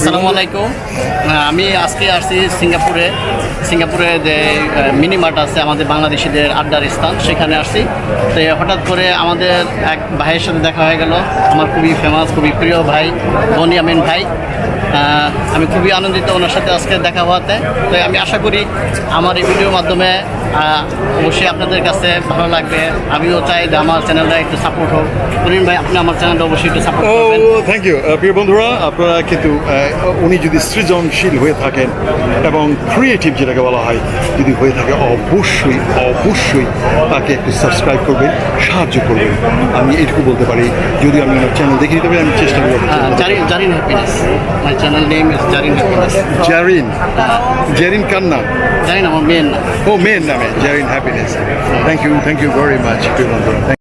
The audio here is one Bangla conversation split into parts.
আসসালামু আলাইকুম। আমি আজকে আসছি সিঙ্গাপুরে যে মিনি মার্ট আছে আমাদের বাংলাদেশিদের আড্ডার স্থান, সেখানে আসছি। তো হঠাৎ করে আমাদের এক ভাইয়ের সাথে দেখা হয়ে গেল, আমার খুবই ফেমাস, খুবই প্রিয় ভাই বনি আমিন ভাই। আমি খুবই আনন্দিত ওনার সাথে আজকে দেখা হওয়াতে। তো আমি আশা করি আমার এই ভিডিওর মাধ্যমে অবশ্যই আপনাদের কাছে ভালো লাগবে। আমিও চাই যে আমার চ্যানেলটা একটু সাপোর্ট হোক। করিম ভাই, আপনি আমার চ্যানেলটা অবশ্যই একটু সাপোর্ট করবেন। Thank you. প্রিয় বন্ধুরা, আপনারা কিন্তু উনি যদি সৃজনশীল হয়ে থাকেন এবং ক্রিয়েটিভ যেটাকে বলা হয় যদি হয়ে থাকে, অবশ্যই তাকে একটু সাবস্ক্রাইব করবেন, সাহায্য করবেন। আমি এইটুকু বলতে পারি। যদি আমি আমার চ্যানেল দেখে দিতে পারি, আমি চেষ্টা করবো। Zarin happiness, my channel name is Zarin happiness. Zarin কার নাম? জারিন আমার মেয়ের নাম। ও, মেয়ের নামে Zarin happiness. Thank you very much প্রিয় বন্ধুরা।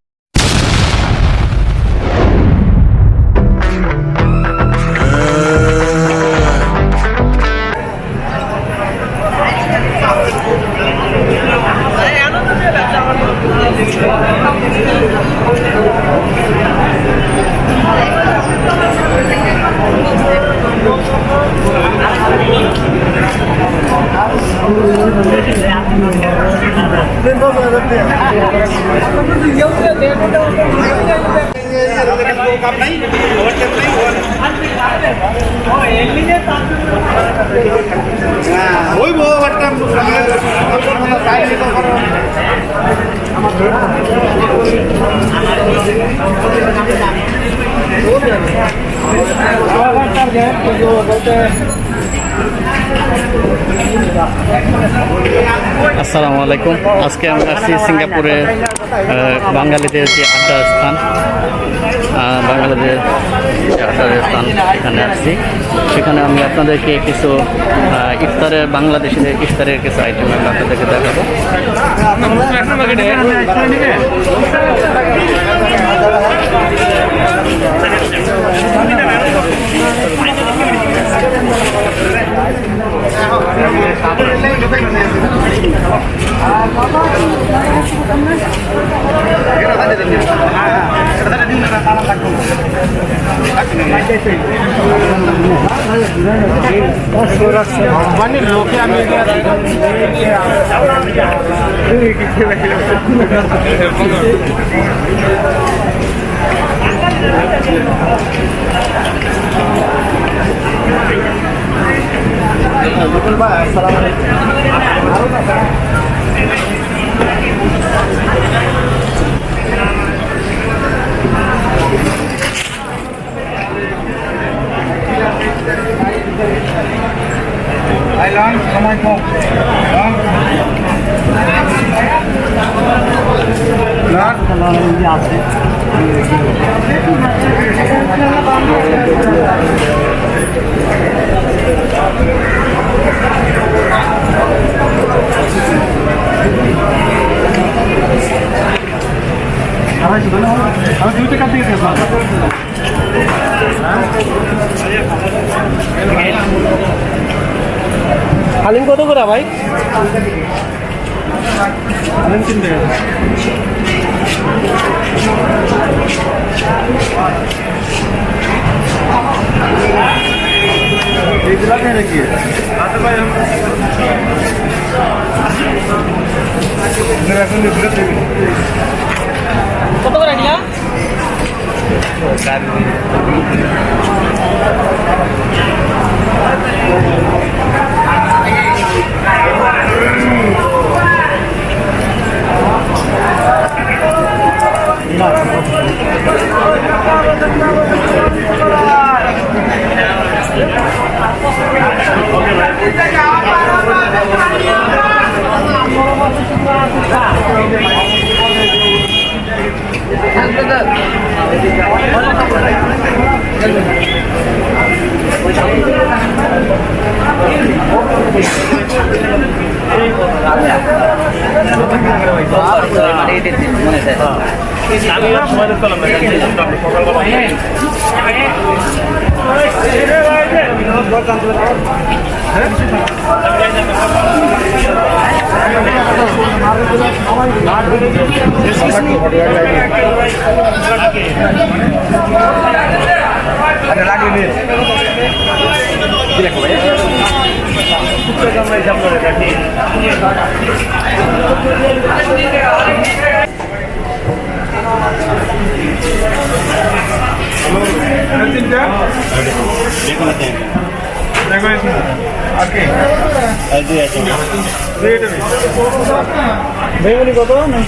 আসসালামু আলাইকুম। আজকে আমরা আসছি সিঙ্গাপুরে বাঙালিদের যে আড্ডার স্থান, বাঙালিদের যে আড্ডার স্থান, সেখানে আসছি। সেখানে আমি আপনাদেরকে কিছু বাংলাদেশিদের ইফতারের কিছু আইটেম আমি আপনাদেরকে দেখাবো। হালিম কত করে ভাই? হালিম 3 টাকা। কত করে নিয়া? Ada lagi nih. বেগুনি কত না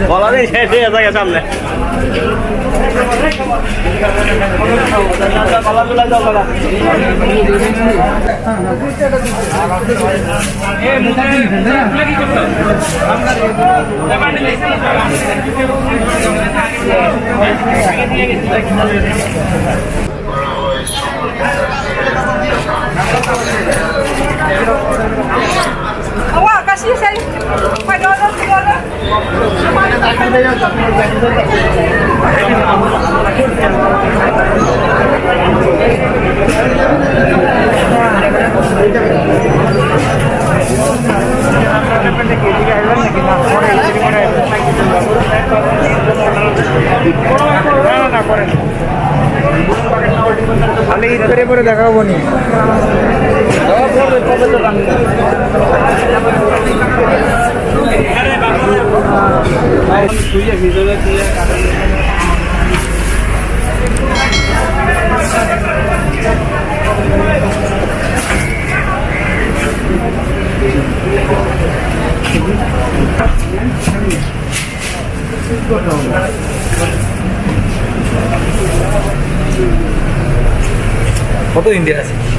বলা নেই শেষ হয়ে যায় সামনে Awak kasih saya. Pai dolar dolar. খালি ইতরে পরে দেখাবো নি কত ইন্ডিয়া আছে